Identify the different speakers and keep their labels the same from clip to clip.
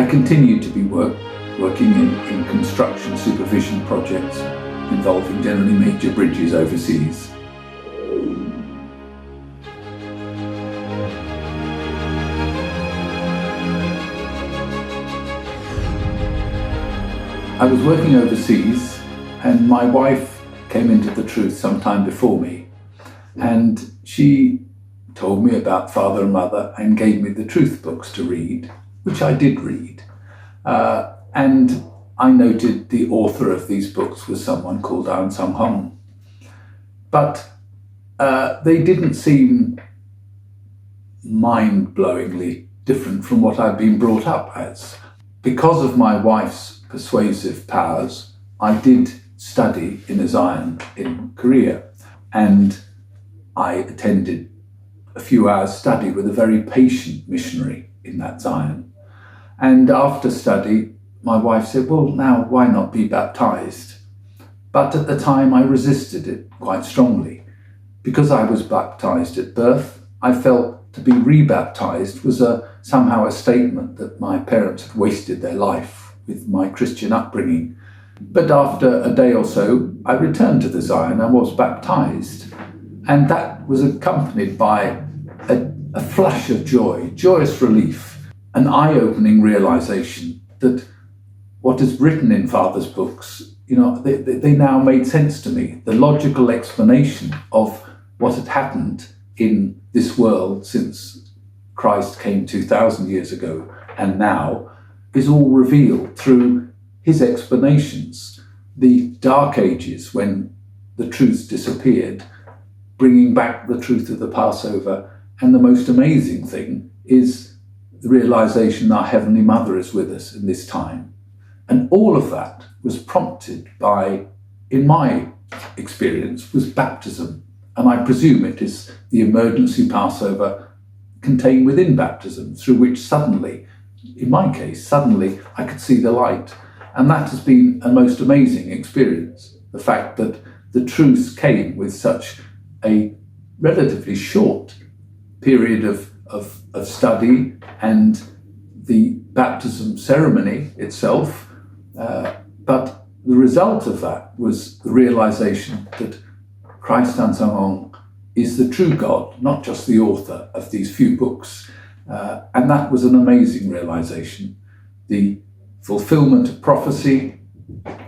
Speaker 1: I continued to be working in construction supervision projects involving generally major bridges overseas. I was working overseas and my wife came into the truth sometime before me, and she told me about Father and Mother and gave me the truth books to read, which I did read. And I noted the author of these books was someone called Ansanghong. But they didn't seem mind-blowingly different from what I'd been brought up as. Because of my wife's persuasive powers, I did study in a Zion in Korea, and I attended a few hours study with a very patient missionary in that Zion. And after study, my wife said, well, now why not be baptized? But at the time I resisted it quite strongly. Because I was baptized at birth, I felt to be rebaptized was somehow a statement that my parents had wasted their life with my Christian upbringing. But after a day or so, I returned to the Zion and was baptized. And that was accompanied by a flush of joy, joyous relief, an eye-opening realization that what is written in Father's books, they now made sense to me. The logical explanation of what had happened in this world since Christ came 2,000 years ago and now is all revealed through his explanations. The Dark Ages, when the truth disappeared, bringing back the truth of the Passover. And the most amazing thing is the realization our Heavenly Mother is with us in this time. And all of that was prompted by, in my experience, was baptism. And I presume it is the emergency Passover contained within baptism, through which suddenly, in my case, I could see the light. And that has been a most amazing experience. The fact that the truth came with such a relatively short period of study and the baptism ceremony itself. But the result of that was the realization that Krista Ansanghong is the true God, not just the author of these few books. And that was an amazing realization. The fulfillment of prophecy,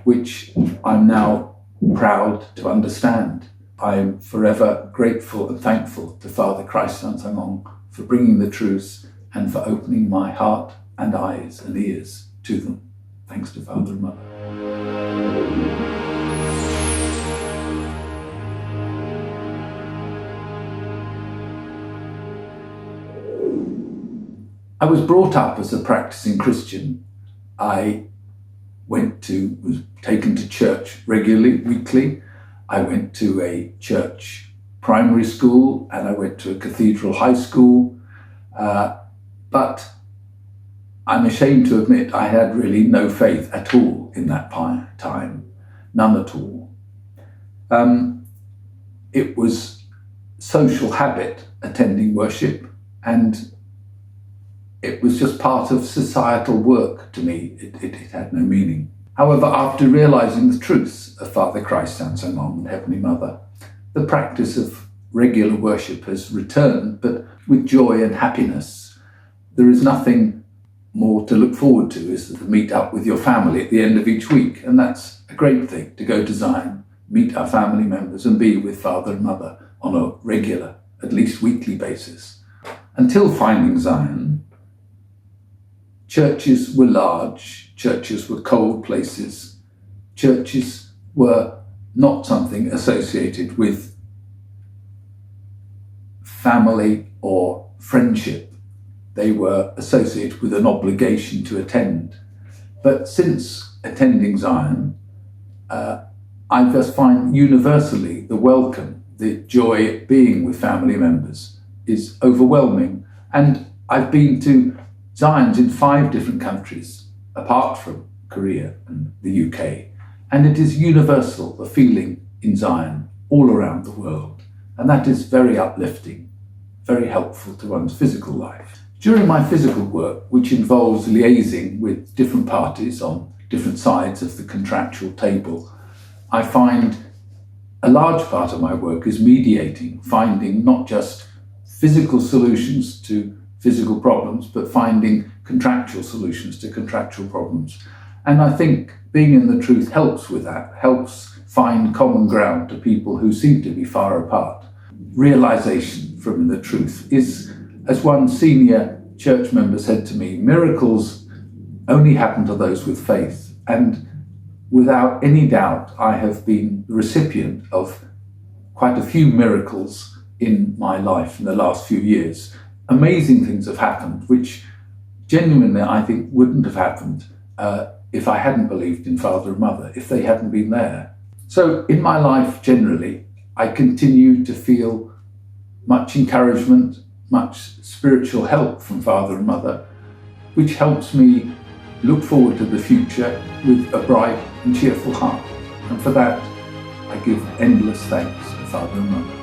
Speaker 1: which I'm now proud to understand. I am forever grateful and thankful to Father Krista Ansanghong for bringing the truth and for opening my heart and eyes and ears to them. Thanks to Father and Mother. I was brought up as a practicing Christian. I was taken to church regularly, weekly. I went to a church primary school and I went to a cathedral high school. But I'm ashamed to admit I had really no faith at all in that time, none at all. It was social habit attending worship, and it was just part of societal work to me. It had no meaning. However, after realizing the truth of Father Krista Ansanghong and Heavenly Mother, the practice of regular worship has returned, but with joy and happiness. There is nothing more to look forward to is to meet up with your family at the end of each week. And that's a great thing, to go to Zion, meet our family members and be with Father and Mother on a regular, at least weekly basis. Until finding Zion, churches were large, churches were cold places, churches were not something associated with family or friendship. They were associated with an obligation to attend. But since attending Zion, I just find universally the welcome, the joy at being with family members is overwhelming. And I've been to Zions in 5 different countries, apart from Korea and the UK. And it is universal, the feeling in Zion all around the world. And that is very uplifting, very helpful to one's physical life. During my physical work, which involves liaising with different parties on different sides of the contractual table, I find a large part of my work is mediating, finding not just physical solutions to physical problems, but finding contractual solutions to contractual problems. And I think being in the truth helps with that, helps find common ground to people who seem to be far apart. Realization from the truth is, as one senior church member said to me, miracles only happen to those with faith. And without any doubt, I have been the recipient of quite a few miracles in my life in the last few years. Amazing things have happened, which genuinely I think wouldn't have happened if I hadn't believed in Father and Mother, if they hadn't been there. So in my life generally, I continue to feel much encouragement, much spiritual help from Father and Mother, which helps me look forward to the future with a bright and cheerful heart. And for that, I give endless thanks to Father and Mother.